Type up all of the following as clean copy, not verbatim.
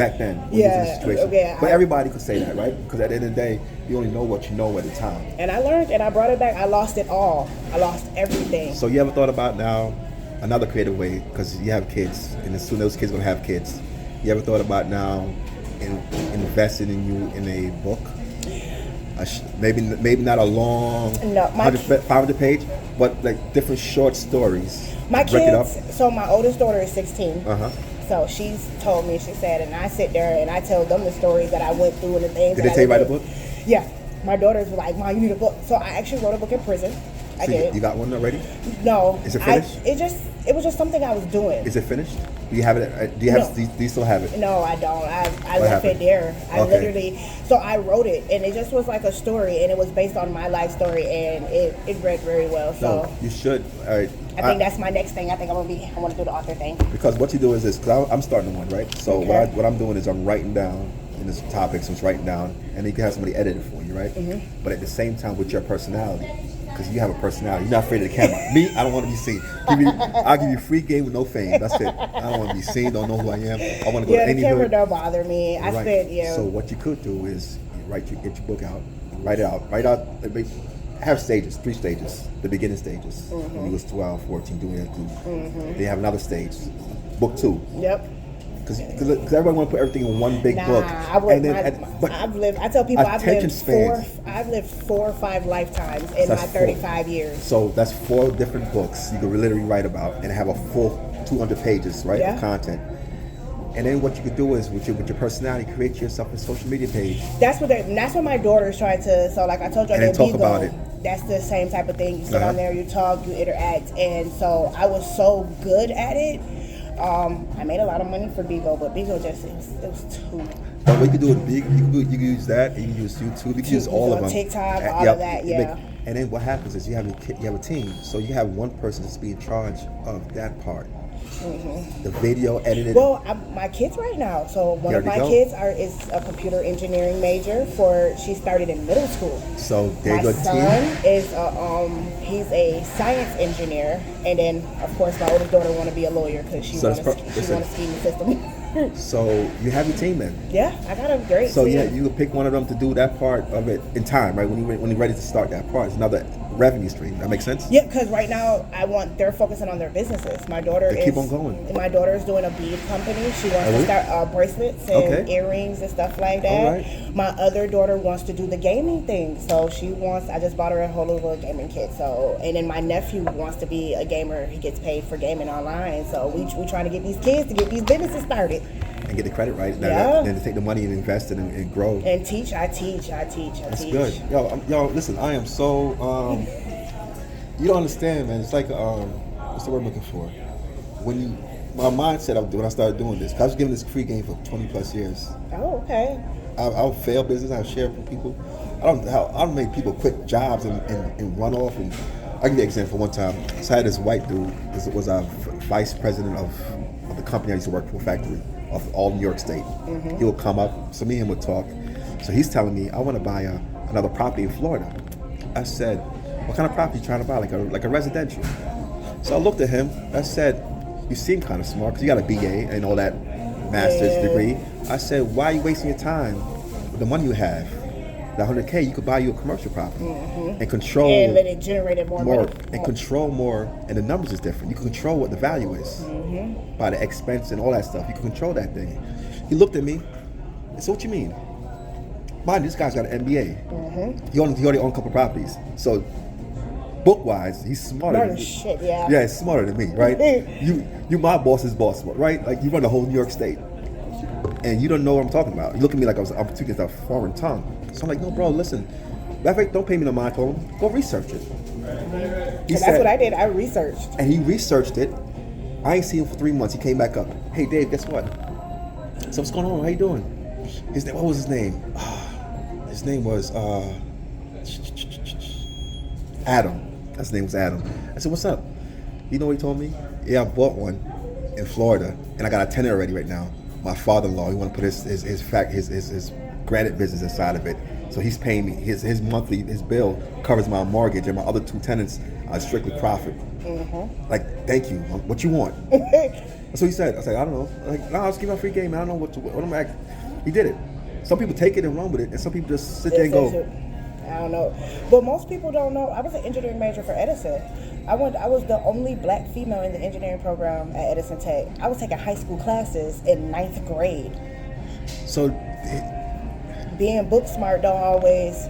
back then when you was in the situation. Yeah, But everybody could say that, right? Because at the end of the day, you only know what you know at the time. And I learned, and I brought it back. I lost it all. I lost everything. So you ever thought about now another creative way, because you have kids, and as soon as those kids are gonna have kids, you ever thought about now investing in you in a book? Maybe not a long 500 page, but like different short stories. My Break it up. kids. So my oldest daughter is 16. Uh-huh. So she's told me, she said, and I sit there and I tell them the stories that I went through and the things. Did they tell you write a book? Yeah. My daughters were like, Mom, you need a book. So I actually wrote a book in prison. I did. You got one already? No. Is it finished? It was just something I was doing. Is it finished? Do you have it? Do you still have it? No, I don't. I left it there. I literally, so I wrote it, and it just was like a story, and it was based on my life story, and it read very well. So no, you should. I think that's my next thing. I think I want to do the author thing. Because what you do is this, because I'm starting one, right? So what I'm doing is I'm writing down in this topic, so it's writing down, and you can have somebody edit it for you, right? Mm-hmm. But at the same time with your personality. Because you have a personality. You're not afraid of the camera. Me, I don't want to be seen. I'll give you free game with no fame. That's it. I don't want to be seen. Don't know who I am. I want to go to any the camera hood. don't bother me. So what you could do is get your book out, write out. Have stages, 3 stages. The beginning stages. When you was 12, 14, doing that too. Then you have another stage, book 2. Yep. Because everybody want to put everything in one big book. I tell people I've lived 4 or 5 lifetimes in my 35 years. So that's 4 different books you could literally write about and have a full 200 pages, right, of content. And then what you could do is with your personality, create yourself a social media page. That's what my daughter's trying to. So like I told you, and then talk about it. That's the same type of thing. You sit on there, you talk, you interact, and so I was so good at it. I made a lot of money for Bigo, but Bigo it was too. But what you can do with Bigo, you can use that, and you can use YouTube, you can use all of them. TikTok, all of that, yeah. And then what happens is you have a team, so you have one person that's be in charge of that part. Mm-hmm. The video edited. Well, my kids right now. So one of my kids is a computer engineering major. She started in middle school. So my son is he's a science engineer, and then of course my oldest daughter want to be a lawyer because she wants to scheme the system. So you have your team then. Yeah, I got a great team. So yeah, you can pick one of them to do that part of it in time, right? When you're ready to start that part, it's another revenue stream. That makes sense? Yeah, because right now they're focusing on their businesses. My daughter keep on going. My daughter is doing a bead company. She wants to start bracelets and earrings and stuff like that. Right. My other daughter wants to do the gaming thing, so I just bought her a whole little gaming kit. So, and then my nephew wants to be a gamer. He gets paid for gaming online. So we trying to get these kids to get these businesses started. And get the credit right. Then to take the money and invest it and grow. And teach. I teach. That's good. Yo, listen, I am so, you don't understand, man. It's like, what's the word I'm looking for? My mindset when I started doing this, 'cause I was giving this free game for 20 plus years. Oh, okay. I'll fail business, I'll share it with people. I don't make people quit jobs and run off. And I'll give you an example. One time, so I had this white dude, was a vice president of the company I used to work for, factory, of all New York State. Mm-hmm. He would come up, so me and him would talk. So he's telling me, I want to buy another property in Florida. I said, what kind of property are you trying to buy? Like a residential. So I looked at him, I said, you seem kind of smart, because you got a BA and all that master's degree. I said, why are you wasting your time with the money you have? The $100K, you could buy you a commercial property and control. And let it generate more money. And control more, and the numbers is different. You can control what the value is by the expense and all that stuff. You can control that thing. He looked at me and said, what you mean? Mind you, this guy's got an MBA. He already owned a couple properties. So book-wise, he's smarter than me. Shit, yeah. Yeah, he's smarter than me, right? you my boss's boss, right? Like, you run the whole New York State. And you don't know what I'm talking about. You look at me like I'm speaking a foreign tongue. So I'm like, no, bro, listen. Don't pay me no mind. I told him, go research it. That's what I did. I researched. And he researched it. I ain't seen him for 3 months. He came back up. Hey, Dave, guess what? So what's going on? How you doing? What was his name? His name was Adam. His name was Adam. I said, what's up? You know what he told me? Yeah, I bought one in Florida, and I got a tenant already right now. My father-in-law, he want to put his granite business inside of it. So he's paying me his bill covers my mortgage, and my other 2 tenants are strictly profit. Like, thank you. What you want? That's what he said. I was like, I don't know. Like, no, I'll just give him a free game. I don't know what I'm acting. He did it. Some people take it and run with it, and some people just sit there and go. I don't know, but most people don't know. I was an engineering major for Edison. I was the only black female in the engineering program at Edison Tech. I was taking high school classes in 9th grade. So, being book smart don't always.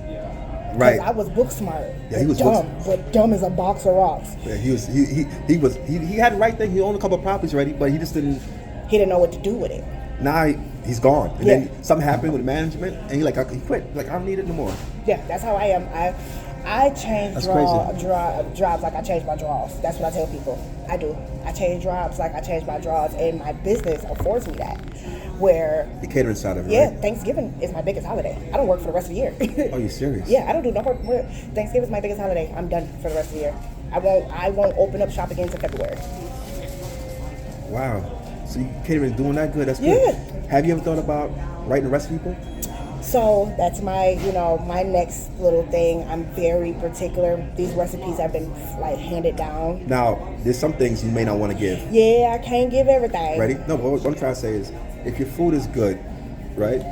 Right. I was book smart. Yeah, he was dumb. But dumb as a box of rocks. Yeah, he had the right thing. He owned a couple of properties already, but he just didn't. He didn't know what to do with it. Now he's gone, and then something happened with management, and he quit. Like, I don't need it no more. Yeah, that's how I am. I change jobs like I change my drawers. That's what I tell people. I do. I change jobs like I change my drawers, and my business affords me that. Where the catering side of it. Yeah, right? Thanksgiving is my biggest holiday. I don't work for the rest of the year. Are you serious? Yeah, I don't do no work. Thanksgiving is my biggest holiday. I'm done for the rest of the year. I won't open up shop again until February. Wow. So catering is doing that good. That's good. Yeah. Have you ever thought about writing the rest of people? So that's my next little thing. I'm very particular. These recipes have been like handed down. Now, there's some things you may not want to give. Yeah, I can't give everything. Ready? No, but what I'm trying to say is, if your food is good, right,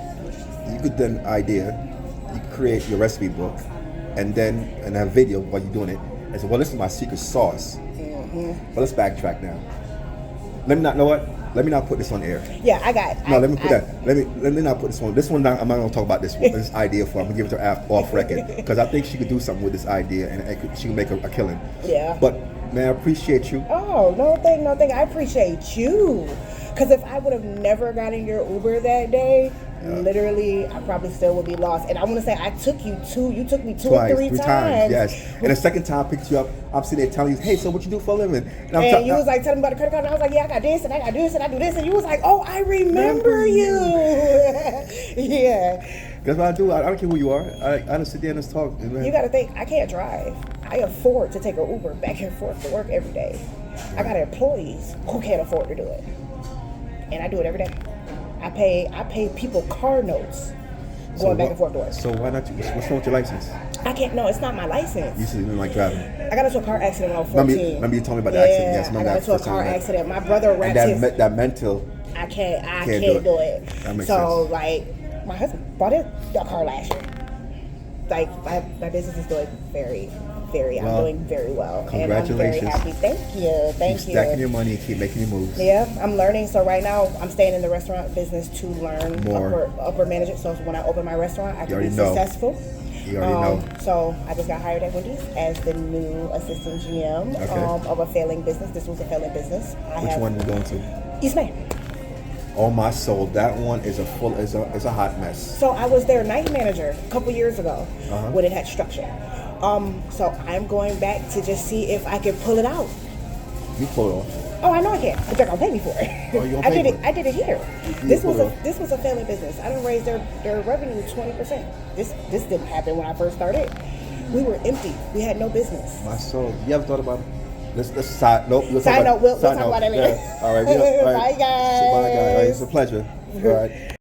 you could then you create your recipe book, and have video while you're doing it, and say, well, this is my secret sauce. Mm-hmm. But let's backtrack now. Let me not put this on air. Yeah, I got. Let me not put this one. This one, I'm not going to talk about this one. This idea for. I'm going to give it to her off record because I think she could do something with this idea and she can make a killing. Yeah. But man, I appreciate you. Oh, no thing. I appreciate you. Because if I would have never gotten your Uber that day, literally, I probably still would be lost. And I want to say, I took you took me two or three times. Yes. And the second time I picked you up, I'm sitting there telling you, hey, so what you do for a living? And you was like telling me about the credit card, and I was like, yeah, I got this, and I got this, and I do this. And you was like, oh, I remember you. Yeah. That's what I do. I don't care who you are. I just sit there and just talk. You got to think, I can't drive. I afford to take an Uber back and forth to work every day. I got employees who can't afford to do it. And I do it every day. I pay people car notes going back and forth to work. So why not? What's wrong with your license? I can't. No, it's not my license. You said you didn't like driving. I got into a car accident when I was 14. Remember you told me about the accident? Yes, I got into a car accident. My brother wrapped that mental. I can't do it. That makes so sense. Like, my husband bought a car last year. Like my business is doing I'm doing very well. Congratulations. And I'm very happy. Thank you. Keep stacking your money and keep making your moves. Yeah, I'm learning. So right now, I'm staying in the restaurant business to learn more upper management. So when I open my restaurant, I can be successful. You already know. So I just got hired at Wendy's as the new assistant GM of a failing business. This was a failing business. Which one are you going to? East Main. Oh my soul, that one is a hot mess. So I was their night manager a couple years ago when it had structure. So I'm going back to just see if I can pull it out. You pull it off. Oh, I know I can, but they're gonna pay me for it. Oh, you gonna pay for it? I did it here. This was a failing business. I didn't raise their revenue 20%. This didn't happen when I first started. We were empty. We had no business. My soul. You ever thought about? Let's side note. We'll talk about it later. Yeah. All right. All right. Bye guys. Bye guys. All right, it's a pleasure. All right.